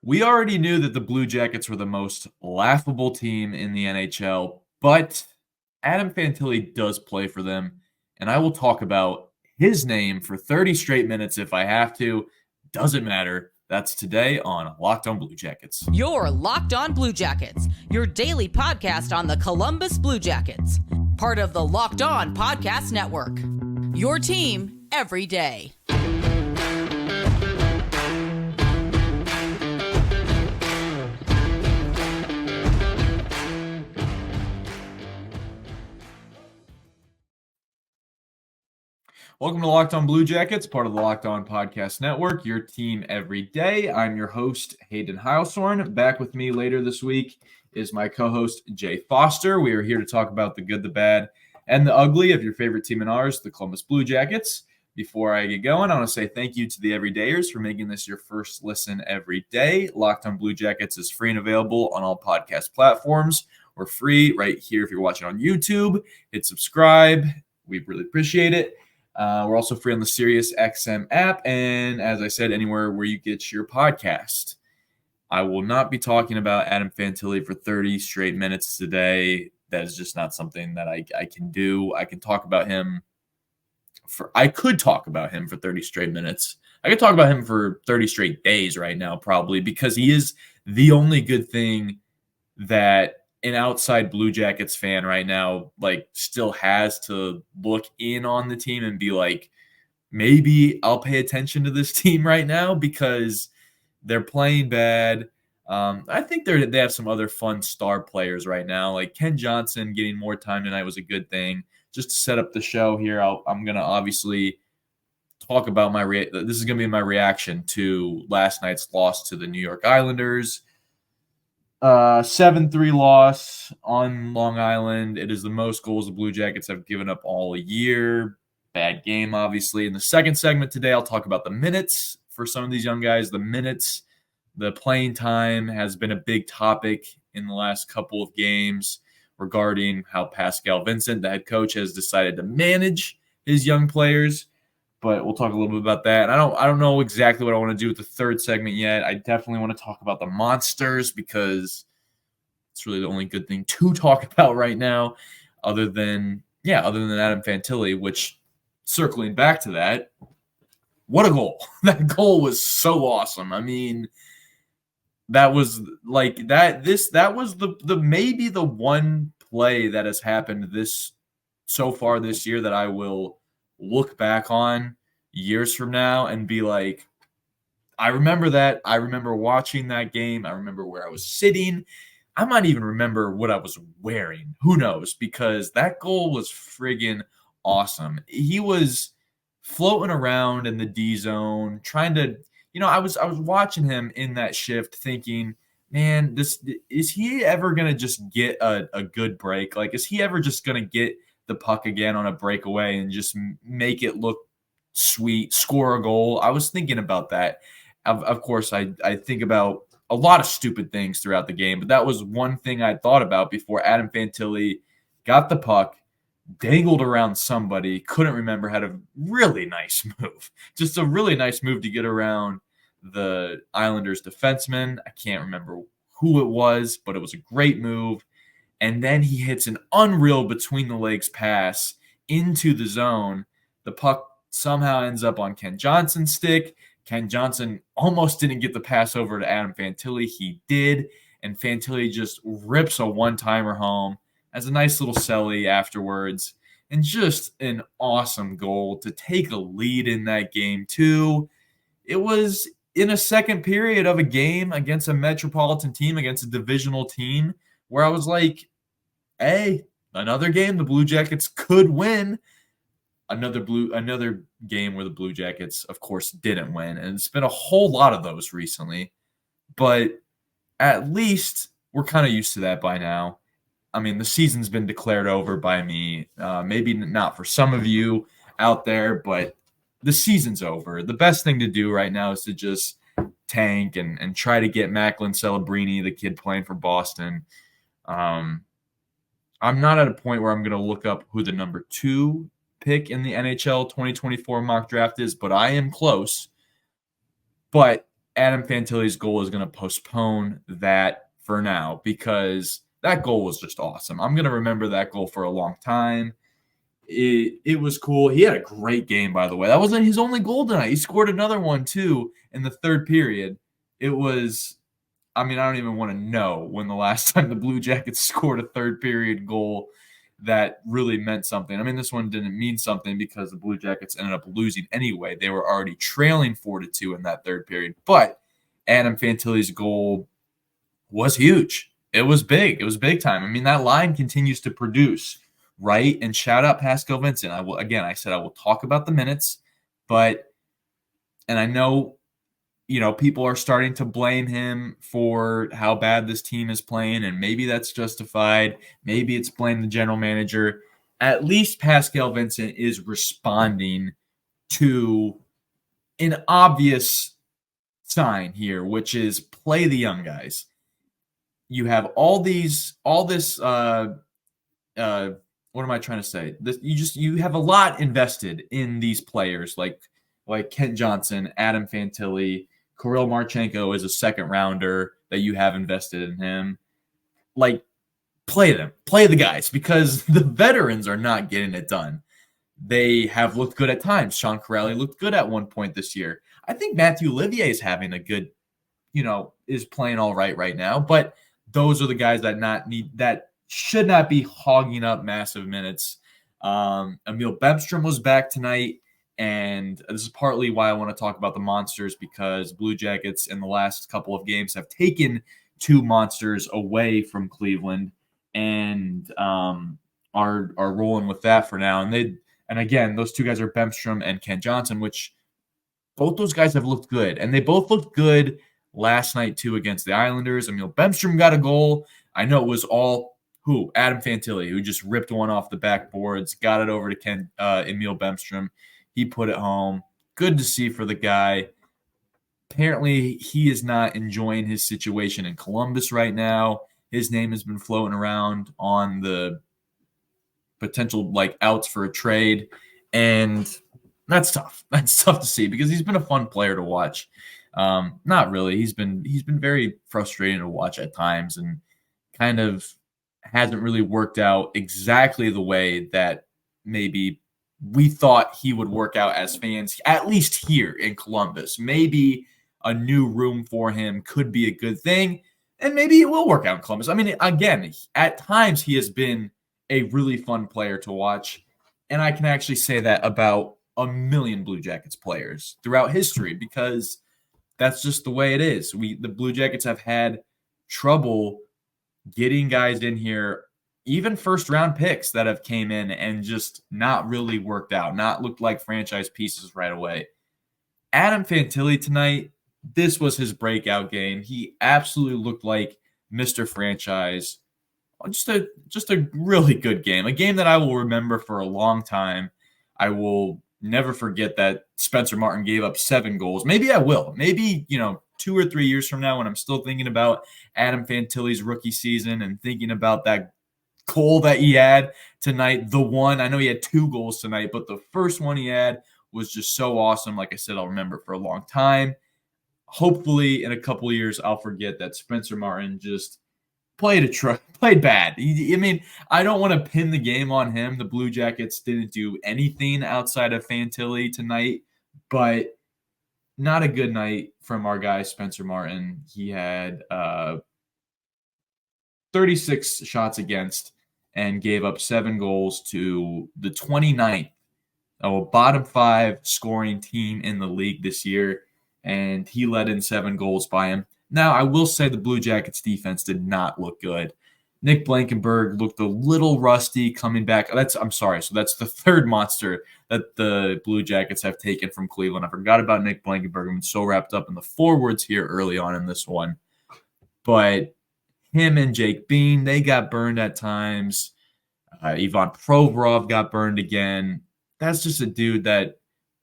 We already knew that the Blue Jackets were the most laughable team in the NHL, but Adam Fantilli does play for them, and I will talk about his name for 30 straight minutes if I have to. Doesn't matter. That's today on Locked On Blue Jackets. You're Locked On Blue Jackets, your daily podcast on the Columbus Blue Jackets, part of the Locked On Podcast Network. Your team every day. Welcome to Locked On Blue Jackets, part of the Locked On Podcast Network, your team every day. I'm your host, Hayden Heilsorn. Back with me later this week is my co-host, Jay Foster. We are here to talk about the good, the bad, and the ugly of your favorite team and ours, the Columbus Blue Jackets. Before I get going, I want to say thank you to the everydayers for making this your first listen every day. Locked On Blue Jackets is free and available on all podcast platforms. We're free right here if you're watching on YouTube. Hit subscribe. We really appreciate it. We're also free on the SiriusXM app, and as I said, anywhere where you get your podcast. I will not be talking about Adam Fantilli for 30 straight minutes today. That is just not something that I can do. I could talk about him for 30 straight minutes. I could talk about him for 30 straight days right now, probably, because he is the only good thing that an outside Blue Jackets fan right now, still has to look in on the team and be like, maybe I'll pay attention to this team right now because they're playing bad. I think they have some other fun star players right now. Like Ken Johnson getting more time tonight was a good thing. Just to set up the show here, I'm going to obviously talk about this is going to be my reaction to last night's loss to the New York Islanders. 7-3 loss on Long Island. It is the most goals the Blue Jackets have given up all year. Bad game, obviously. In the second segment today, I'll talk about the minutes for some of these young guys. The minutes, the playing time has been a big topic in the last couple of games regarding how Pascal Vincent, the head coach, has decided to manage his young players. But we'll talk a little bit about that. I don't know exactly what I want to do with the third segment yet. I definitely want to talk about the monsters because it's really the only good thing to talk about right now, other than Adam Fantilli, which, circling back to that, what a goal. That goal was so awesome. I mean, that was that was the maybe the one play that has happened so far this year that I will look back on years from now and be like, I remember that. I remember watching that game. I remember where I was sitting. I might even remember what I was wearing. Who knows? Because that goal was friggin' awesome. He was floating around in the D zone, trying to, I was watching him in that shift thinking, man, is he ever going to just get a good break? Like, is he ever just going to get the puck again on a breakaway and just make it look sweet, score a goal? I was thinking about that. Of course, I think about a lot of stupid things throughout the game, but that was one thing I thought about before Adam Fantilli got the puck, dangled around somebody, couldn't remember, had a really nice move. Just a really nice move to get around the Islanders defenseman. I can't remember who it was, but it was a great move. And then he hits an unreal between-the-legs pass into the zone. The puck somehow ends up on Ken Johnson's stick. Ken Johnson almost didn't get the pass over to Adam Fantilli. He did, and Fantilli just rips a one-timer home. Has a nice little celly afterwards. And just an awesome goal to take a lead in that game, too. It was in a second period of a game against a metropolitan team, against a divisional team, where I was like, hey, another game the Blue Jackets could win. Another game where the Blue Jackets, of course, didn't win. And it's been a whole lot of those recently. But at least we're kind of used to that by now. I mean, the season's been declared over by me. Maybe not for some of you out there, but the season's over. The best thing to do right now is to just tank and try to get Macklin Celebrini, the kid playing for Boston. I'm not at a point where I'm going to look up who the number 2 pick in the NHL 2024 mock draft is, but I am close. But Adam Fantilli's goal is going to postpone that for now because that goal was just awesome. I'm going to remember that goal for a long time. It was cool. He had a great game, by the way. That wasn't his only goal tonight. He scored another one, too, in the third period. It was, I don't even want to know when the last time the Blue Jackets scored a third period goal that really meant something. This one didn't mean something because the Blue Jackets ended up losing anyway. They were already trailing 4-2 in that third period. But Adam Fantilli's goal was huge. It was big. It was big time. That line continues to produce. Right, and shout out Pascal Vincent. I said I will talk about the minutes, and I know, people are starting to blame him for how bad this team is playing, and maybe that's justified. Maybe it's blame the general manager. At least Pascal Vincent is responding to an obvious sign here, which is play the young guys. You have all this. What am I trying to say? You have a lot invested in these players like Kent Johnson, Adam Fantilli, Kirill Marchenko is a second rounder that you have invested in him. Play them, play the guys because the veterans are not getting it done. They have looked good at times. Sean Corelli looked good at one point this year. I think Matthew Olivier is having a good, is playing all right now. But those are the guys that should not be hogging up massive minutes. Emil Bemstrom was back tonight, and this is partly why I want to talk about the monsters because Blue Jackets in the last couple of games have taken 2 monsters away from Cleveland and are rolling with that for now. And again, those 2 guys are Bemstrom and Ken Johnson, which both those guys have looked good, and they both looked good last night too against the Islanders. Emil Bemstrom got a goal. I know it was all Adam Fantilli, who just ripped one off the backboards, got it over to Emil Bemstrom. He put it home. Good to see for the guy. Apparently, he is not enjoying his situation in Columbus right now. His name has been floating around on the potential outs for a trade, and that's tough. That's tough to see because he's been a fun player to watch. Not really. He's been very frustrating to watch at times, and kind of hasn't really worked out exactly the way that maybe we thought he would work out as fans, at least here in Columbus. Maybe a new room for him could be a good thing, and maybe it will work out in Columbus. Again, at times he has been a really fun player to watch, and I can actually say that about a million Blue Jackets players throughout history because that's just the way it is. The Blue Jackets have had trouble getting guys in here, even first-round picks that have came in and just not really worked out, not looked like franchise pieces right away. Adam Fantilli tonight, this was his breakout game. He absolutely looked like Mr. Franchise. Just a really good game, a game that I will remember for a long time. I will never forget that Spencer Martin gave up 7 goals. Maybe I will. Maybe, 2 or 3 years from now when I'm still thinking about Adam Fantilli's rookie season and thinking about that goal that he had tonight, the one, I know he had 2 goals tonight, but the first one he had was just so awesome. Like I said, I'll remember for a long time. Hopefully in a couple of years, I'll forget that Spencer Martin just played bad. I don't want to pin the game on him. The Blue Jackets didn't do anything outside of Fantilli tonight, but not a good night from our guy, Spencer Martin. He had 36 shots against and gave up 7 goals to the 29th bottom 5 scoring team in the league this year, and he let in 7 goals by him. Now, I will say the Blue Jackets defense did not look good. Nick Blankenburg looked a little rusty coming back. So that's the third monster that the Blue Jackets have taken from Cleveland. I forgot about Nick Blankenburg. I'm so wrapped up in the forwards here early on in this one. But him and Jake Bean, they got burned at times. Ivan Provorov got burned again. That's just a dude that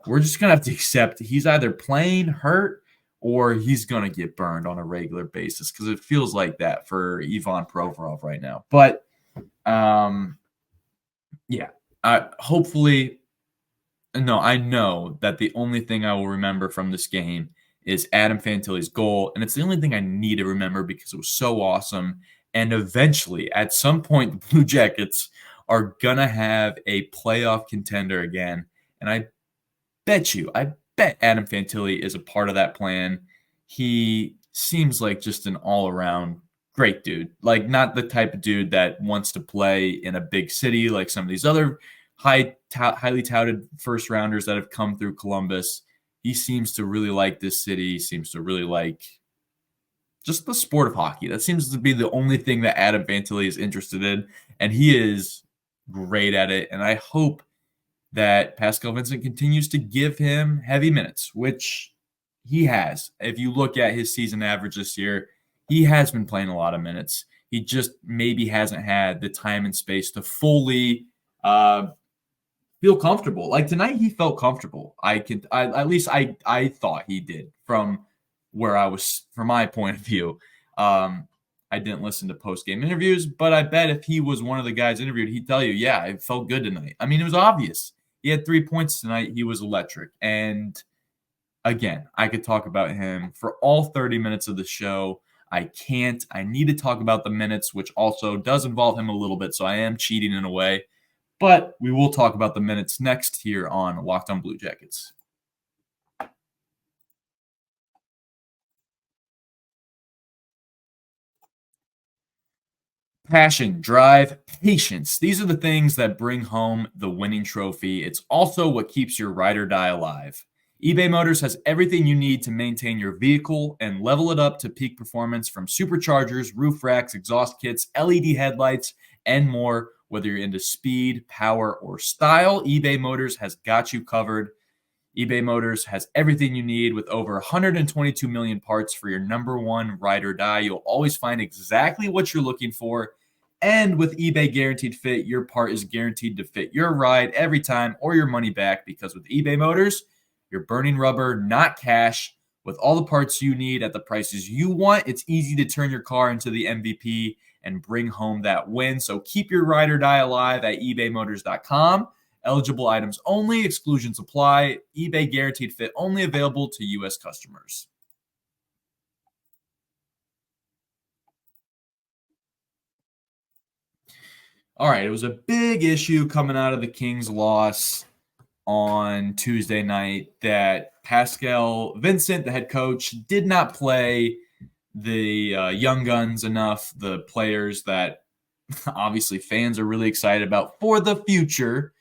we're just going to have to accept. He's either playing hurt or he's going to get burned on a regular basis because it feels like that for Ivan Provorov right now. But, I know that the only thing I will remember from this game is Adam Fantilli's goal. And it's the only thing I need to remember because it was so awesome. And eventually, at some point, the Blue Jackets are going to have a playoff contender again. And I bet Adam Fantilli is a part of that plan. He seems like just an all-around great dude. Like, not the type of dude that wants to play in a big city like some of these other highly touted first-rounders that have come through Columbus. He seems to really like this city. He seems to really like just the sport of hockey. That seems to be the only thing that Adam Fantilli is interested in, and he is great at it. And I hope that Pascal Vincent continues to give him heavy minutes, which he has. If you look at his season average this year, he has been playing a lot of minutes. He just maybe hasn't had the time and space to fully feel comfortable. Like tonight, he felt comfortable. At least I thought he did from where I was, from my point of view. I didn't listen to post-game interviews, but I bet if he was one of the guys interviewed, he'd tell you, yeah, it felt good tonight. I mean, it was obvious. He had 3 points tonight. He was electric. And again, I could talk about him for all 30 minutes of the show. I can't. I need to talk about the minutes, which also does involve him a little bit, so I am cheating in a way. But we will talk about the minutes next here on Locked On Blue Jackets. Passion, drive, patience. These are the things that bring home the winning trophy. It's also what keeps your ride or die alive. eBay Motors has everything you need to maintain your vehicle and level it up to peak performance, from superchargers, roof racks, exhaust kits, LED headlights, and more. Whether you're into speed, power, or style, eBay Motors has got you covered. eBay Motors has everything you need with over 122 million parts for your number one ride or die. You'll always find exactly what you're looking for. And with eBay Guaranteed Fit, your part is guaranteed to fit your ride every time or your money back, because with eBay Motors, you're burning rubber, not cash. With all the parts you need at the prices you want, it's easy to turn your car into the MVP and bring home that win. So keep your ride or die alive at ebaymotors.com. Eligible items only. Exclusions apply. eBay Guaranteed Fit only available to U.S. customers. All right, it was a big issue coming out of the Kings' loss on Tuesday night that Pascal Vincent, the head coach, did not play the young guns enough, the players that obviously fans are really excited about for the future.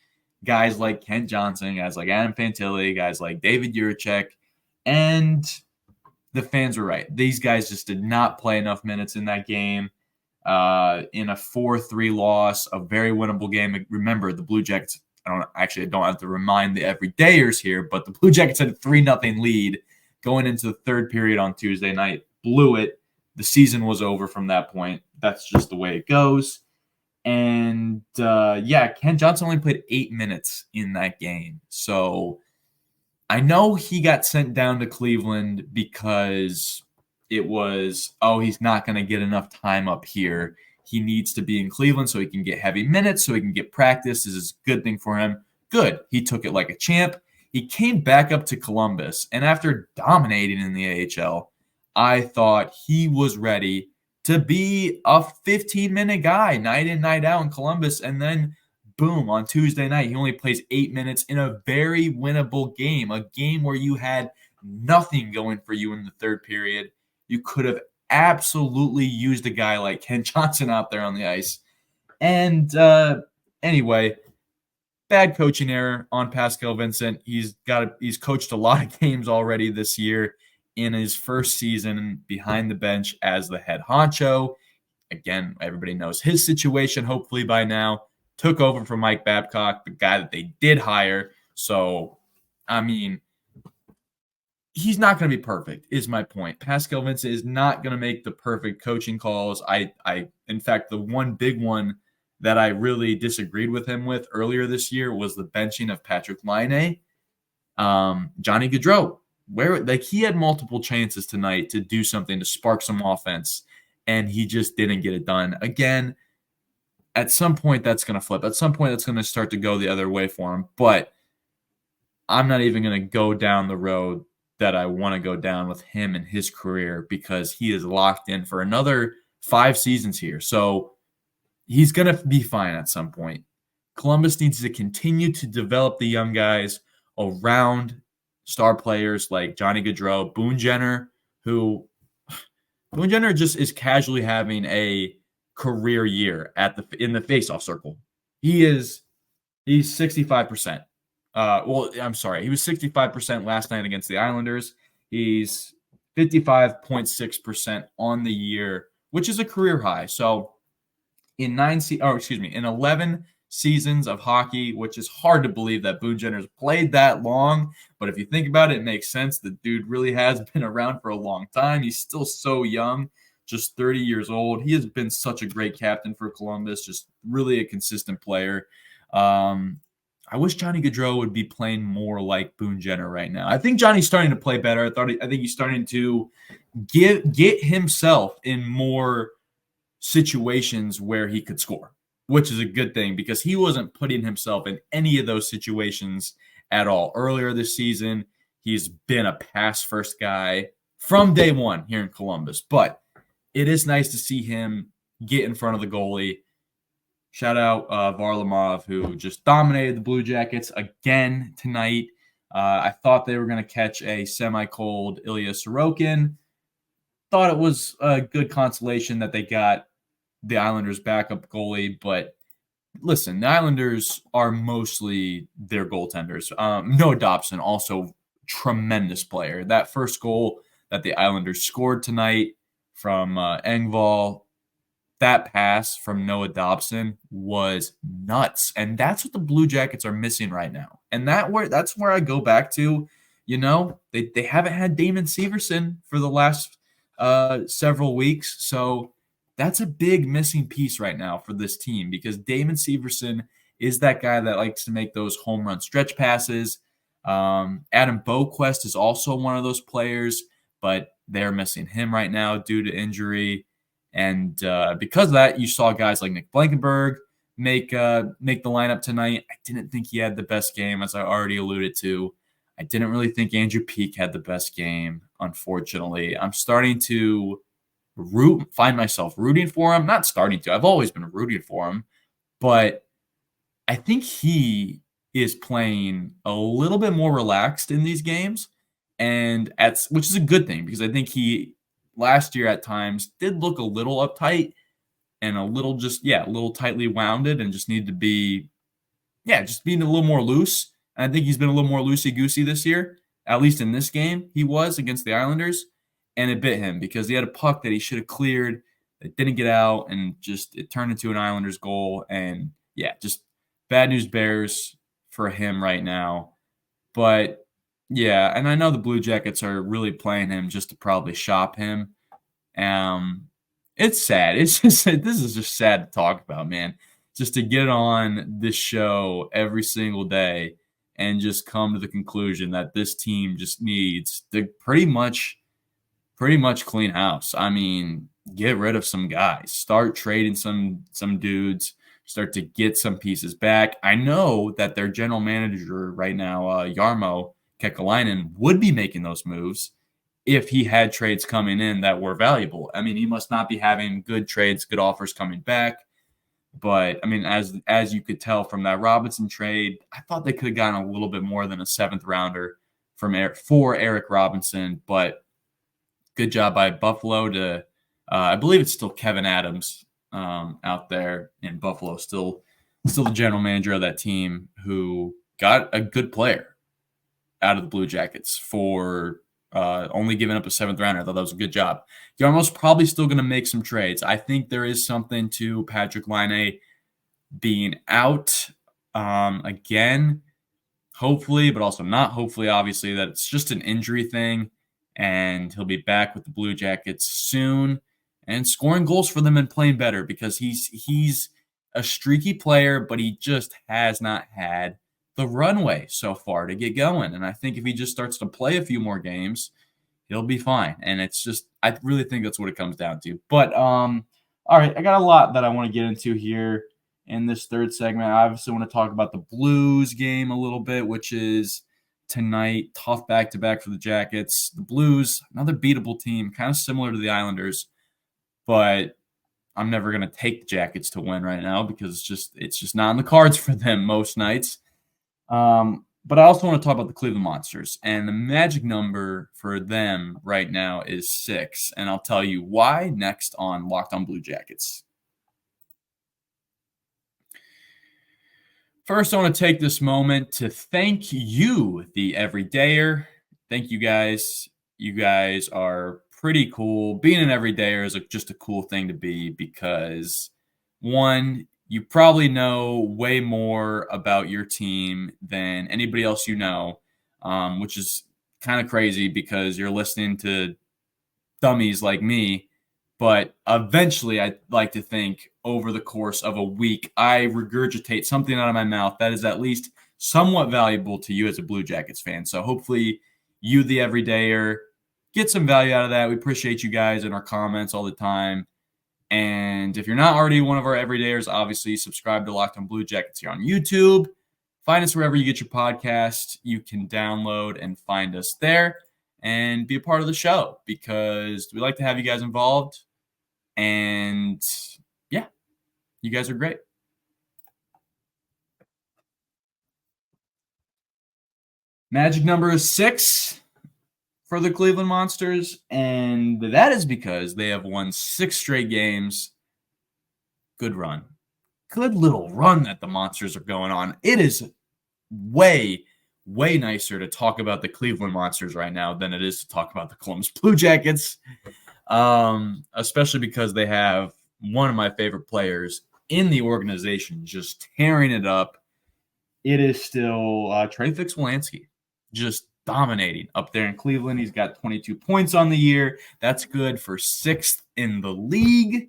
Guys like Kent Johnson, guys like Adam Fantilli, guys like David Juracek, and the fans were right. These guys just did not play enough minutes in that game. In a 4-3 loss, a very winnable game. Remember, the Blue Jackets, I don't have to remind the everydayers here, but the Blue Jackets had a 3-0 lead going into the third period on Tuesday night. Blew it. The season was over from that point. That's just the way it goes. And, Ken Johnson only played 8 minutes in that game. So I know he got sent down to Cleveland because it was, he's not going to get enough time up here. He needs to be in Cleveland so he can get heavy minutes, so he can get practice. This is a good thing for him. Good. He took it like a champ. He came back up to Columbus, and after dominating in the AHL, I thought he was ready to be a 15-minute guy night in, night out in Columbus. And then, boom, on Tuesday night, he only plays 8 minutes in a very winnable game, a game where you had nothing going for you in the third period. You could have absolutely used a guy like Ken Johnson out there on the ice. And anyway, bad coaching error on Pascal Vincent. He's coached a lot of games already this year in his first season behind the bench as the head honcho. Again, everybody knows his situation, hopefully by now. Took over from Mike Babcock, the guy that they did hire. So, I mean, he's not going to be perfect, is my point. Pascal Vincent is not going to make the perfect coaching calls. In fact, the one big one that I really disagreed with him with earlier this year was the benching of Patrick Laine. Johnny Gaudreau, where he had multiple chances tonight to do something to spark some offense, and he just didn't get it done. Again, at some point that's going to flip. At some point that's going to start to go the other way for him. But I'm not even going to go down the road that I want to go down with him and his career because he is locked in for another 5 seasons here. So he's going to be fine at some point. Columbus needs to continue to develop the young guys around star players like Johnny Gaudreau, Boone Jenner, who Boone Jenner just is casually having a career year in the faceoff circle. He's 65%. I'm sorry. He was 65% last night against the Islanders. He's 55.6% on the year, which is a career high. So in 11 seasons of hockey, which is hard to believe that Boone Jenner's played that long. But if you think about it, it makes sense. The dude really has been around for a long time. He's still so young, just 30 years old. He has been such a great captain for Columbus, just really a consistent player. I wish Johnny Gaudreau would be playing more like Boone Jenner right now. I think Johnny's starting to play better. I think he's starting to get himself in more situations where he could score, which is a good thing because he wasn't putting himself in any of those situations at all. Earlier this season, he's been a pass-first guy from day one here in Columbus, but it is nice to see him get in front of the goalie. Shout out Varlamov, who just dominated the Blue Jackets again tonight. I thought they were going to catch a semi-cold Ilya Sorokin. Thought it was a good consolation that they got the Islanders' backup goalie. But listen, the Islanders are mostly their goaltenders. Noah Dobson, also tremendous player. That first goal that the Islanders scored tonight from Engvall, that pass from Noah Dobson was nuts. And that's what the Blue Jackets are missing right now. And that's where I go back to, they haven't had Damon Severson for the last several weeks. So that's a big missing piece right now for this team because Damon Severson is that guy that likes to make those home run stretch passes. Adam Boquist is also one of those players, but they're missing him right now due to injury. And because of that, you saw guys like Nick Blankenberg make the lineup tonight. I didn't think he had the best game, as I already alluded to. I didn't really think Andrew Peeke had the best game, unfortunately. I'm starting to find myself rooting for him. Not starting to. I've always been rooting for him. But I think he is playing a little bit more relaxed in these games, which is a good thing because I think he last year at times did look a little uptight and a little tightly wounded and just needed to be, just being a little more loose. And I think he's been a little more loosey-goosey this year, at least in this game he was against the Islanders. And it bit him because he had a puck that he should have cleared that didn't get out and just it turned into an Islanders goal. And just bad news bears for him right now. But and I know the Blue Jackets are really playing him just to probably shop him. It's sad. This is just sad to talk about, man. Just to get on this show every single day and just come to the conclusion that this team just needs to pretty much clean house. I mean, get rid of some guys, start trading some dudes, start to get some pieces back. I know that their general manager right now, Jarmo Kekalainen, would be making those moves if he had trades coming in that were valuable. I mean, he must not be having good trades, good offers coming back. But, I mean, as you could tell from that Robinson trade, I thought they could have gotten a little bit more than a 7th rounder for Eric Robinson. But good job by Buffalo to I believe it's still Kevin Adams out there in Buffalo, still the general manager of that team, who got a good player out of the Blue Jackets for only giving up a 7th rounder. I thought that was a good job. Yarmo's probably still going to make some trades. I think there is something to Patrick Laine being out again, hopefully, but also not hopefully, obviously, that it's just an injury thing, and he'll be back with the Blue Jackets soon and scoring goals for them and playing better because he's a streaky player, but he just has not had the runway so far to get going. And I think if he just starts to play a few more games, he'll be fine. And it's just, I really think that's what it comes down to. But, all right, I got a lot that I want to get into here in this third segment. I obviously want to talk about the Blues game a little bit, which is tonight. Tough back-to-back for the Jackets. The Blues, another beatable team, kind of similar to the Islanders, but I'm never going to take the Jackets to win right now because it's just not in the cards for them most nights. But I also want to talk about the Cleveland Monsters, and the magic number for them right now is 6, and I'll tell you why next on Locked On Blue Jackets. First, I want to take this moment to thank you, the everydayer. Thank you guys. You guys are pretty cool. Being an everydayer is just a cool thing to be because, one, you probably know way more about your team than anybody else you know, which is kind of crazy because you're listening to dummies like me. But eventually, I'd like to think over the course of a week, I regurgitate something out of my mouth that is at least somewhat valuable to you as a Blue Jackets fan. So hopefully you, the everydayer, get some value out of that. We appreciate you guys in our comments all the time. And if you're not already one of our everydayers, obviously subscribe to Locked On Blue Jackets here on YouTube. Find us wherever you get your podcast. You can download and find us there and be a part of the show because we like to have you guys involved. And yeah, you guys are great. Magic number is 6 for the Cleveland Monsters, and that is because they have won 6 straight games. Good run. Good little run that the Monsters are going on. It is way nicer to talk about the Cleveland Monsters right now than it is to talk about the Columbus Blue Jackets, especially because they have one of my favorite players in the organization just tearing it up. It is still Trey Fix-Wolansky just dominating up there in Cleveland. He's got 22 points on the year. That's good for 6th in the league.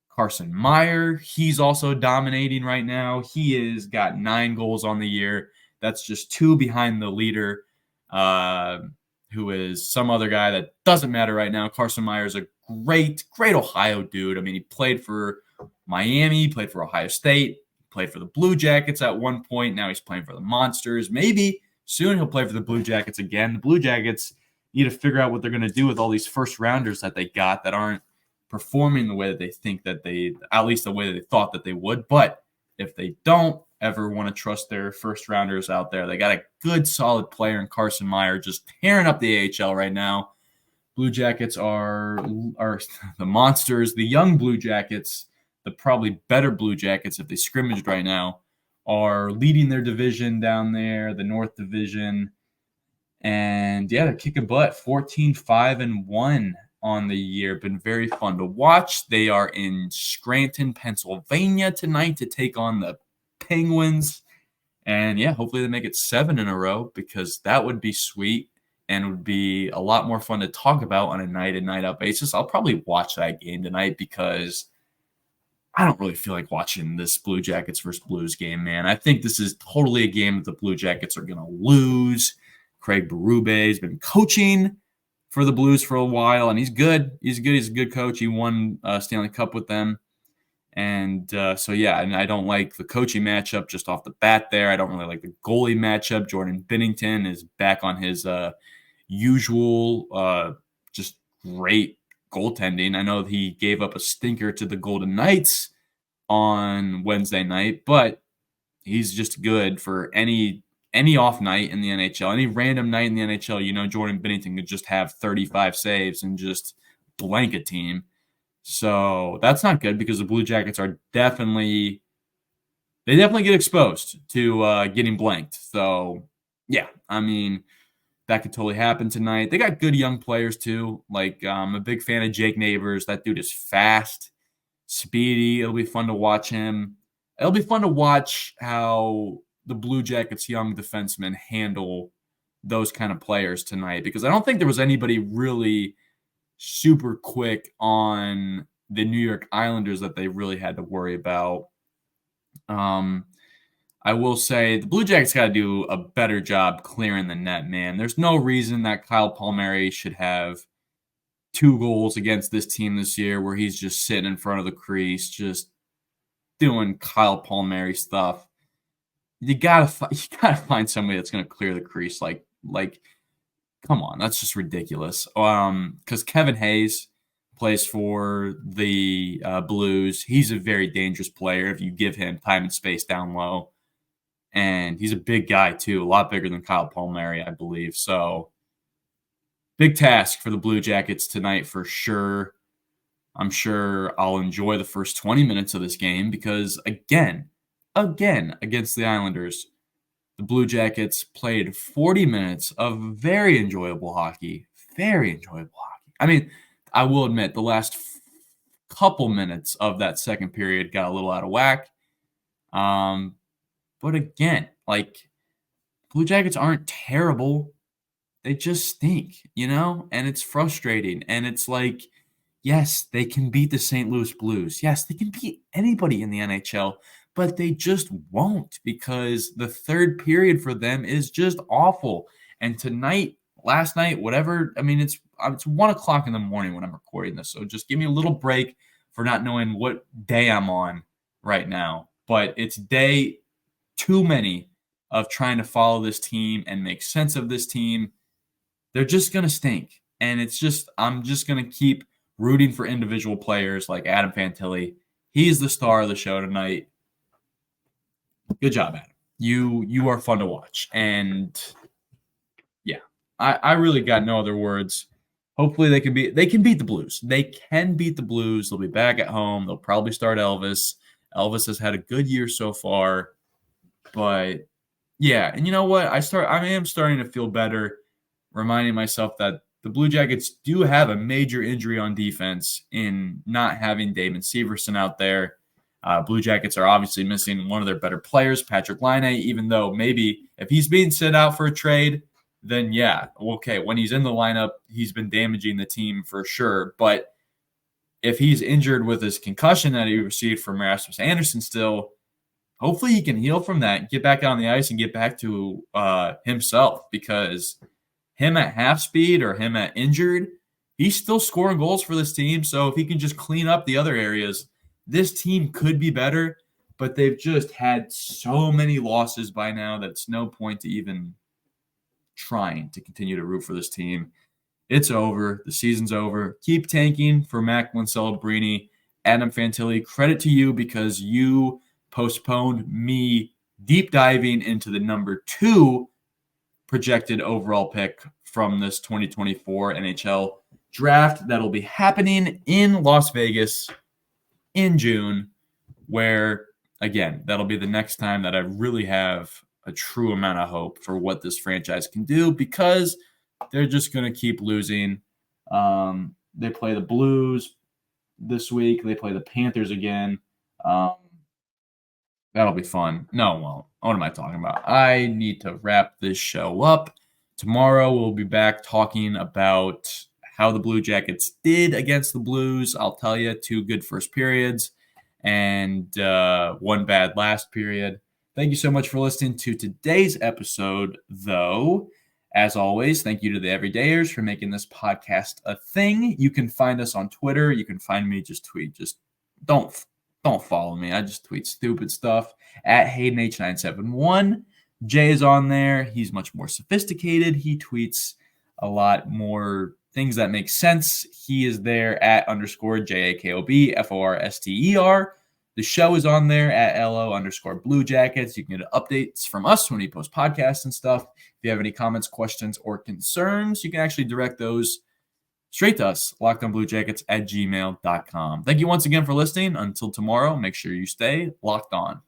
Carson Meyer, he's also dominating right now. He has got 9 goals on the year. That's just 2 behind the leader, who is some other guy that doesn't matter right now. Carson Meyer is a great Ohio dude. I mean, he played for Miami, played for Ohio State, played for the Blue Jackets at one point. Now he's playing for the Monsters. Maybe soon he'll play for the Blue Jackets again. The Blue Jackets need to figure out what they're going to do with all these first-rounders that they got that aren't performing the way that they think that they, at least the way that they thought that they would. But if they don't ever want to trust their first-rounders out there, they got a good, solid player in Carson Meyer just tearing up the AHL right now. Blue Jackets are the Monsters, the young Blue Jackets, the probably better Blue Jackets if they scrimmaged right now, are leading their division down there, the North Division. And yeah, they're kicking butt, 14-5-1 on the year. Been very fun to watch. They are in Scranton, Pennsylvania tonight to take on the Penguins. And yeah, hopefully they make it 7 in a row because that would be sweet and would be a lot more fun to talk about on a night in, night out basis. I'll probably watch that game tonight because I don't really feel like watching this Blue Jackets versus Blues game, man. I think this is totally a game that the Blue Jackets are going to lose. Craig Berube has been coaching for the Blues for a while, and he's good. He's a good coach. He won Stanley Cup with them. And so, yeah, and I don't like the coaching matchup just off the bat there. I don't really like the goalie matchup. Jordan Binnington is back on his usual just great goaltending. I know he gave up a stinker to the Golden Knights on Wednesday night, but he's just good for any off night in the NHL, any random night in the NHL. You know, Jordan Binnington could just have 35 saves and just blank a team. So that's not good because the Blue Jackets are definitely get exposed to getting blanked. So yeah, I mean, that could totally happen tonight. They got good young players too. Like I'm a big fan of Jake Neighbors. That dude is fast, speedy. It'll be fun to watch him. It'll be fun to watch how the Blue Jackets young defensemen handle those kind of players tonight because I don't think there was anybody really super quick on the New York Islanders that they really had to worry about. I will say the Blue Jackets got to do a better job clearing the net, man. There's no reason that Kyle Palmieri should have 2 goals against this team this year where he's just sitting in front of the crease, just doing Kyle Palmieri stuff. you gotta find somebody that's gonna clear the crease. Like, come on, that's just ridiculous. Because Kevin Hayes plays for the Blues. He's a very dangerous player if you give him time and space down low, and he's a big guy too, a lot bigger than Kyle Palmieri, I believe. So, big task for the Blue Jackets tonight for sure. I'm sure I'll enjoy the first 20 minutes of this game because, again, against the Islanders, the Blue Jackets played 40 minutes of very enjoyable hockey. Very enjoyable hockey. I mean, I will admit the last couple minutes of that second period got a little out of whack. But again, like, Blue Jackets aren't terrible. They just stink, and it's frustrating. And it's like, yes, they can beat the St. Louis Blues. Yes, they can beat anybody in the NHL, but they just won't because the third period for them is just awful. And tonight, last night, whatever, I mean, it's 1 o'clock in the morning when I'm recording this. So just give me a little break for not knowing what day I'm on right now. But it's day too many of trying to follow this team and make sense of this team. They're just going to stink. And I'm just going to keep rooting for individual players like Adam Fantilli. He's the star of the show tonight. Good job, Adam. You are fun to watch. And yeah, I really got no other words. Hopefully they can beat the Blues. They can beat the Blues. They'll be back at home. They'll probably start Elvis. Elvis has had a good year so far. But yeah, and you know what? I am starting to feel better, reminding myself that the Blue Jackets do have a major injury on defense in not having Damon Severson out there. Blue Jackets are obviously missing one of their better players, Patrick Laine, even though maybe if he's being sent out for a trade, then yeah, okay, when he's in the lineup, he's been damaging the team for sure. But if he's injured with his concussion that he received from Rasmus Anderson still, hopefully he can heal from that, get back on the ice, and get back to himself because him at half speed or him at injured, he's still scoring goals for this team. So if he can just clean up the other areas, this team could be better, but they've just had so many losses by now that it's no point to even trying to continue to root for this team. It's over. The season's over. Keep tanking for Macklin Celebrini. Adam Fantilli, credit to you because you postponed me deep diving into the number 2 projected overall pick from this 2024 NHL draft that'll be happening in Las Vegas in June, where, again, that'll be the next time that I really have a true amount of hope for what this franchise can do because they're just going to keep losing. They play the Blues this week. They play the Panthers again. That'll be fun. No, well, what am I talking about? I need to wrap this show up. Tomorrow we'll be back talking about how the Blue Jackets did against the Blues. I'll tell you, 2 good first periods and 1 bad last period. Thank you so much for listening to today's episode, though. As always, thank you to the Everydayers for making this podcast a thing. You can find us on Twitter. You can find me, just tweet. Just don't follow me. I just tweet stupid stuff at HaydenH971. Jay is on there. He's much more sophisticated. He tweets a lot more things that make sense. He is there at _JAKOBFORSTER. The show is on there at LO_Blue Jackets. You can get updates from us when we post podcasts and stuff. If you have any comments, questions, or concerns, you can actually direct those straight to us, lockedonbluejackets@gmail.com. Thank you once again for listening. Until tomorrow, make sure you stay locked on.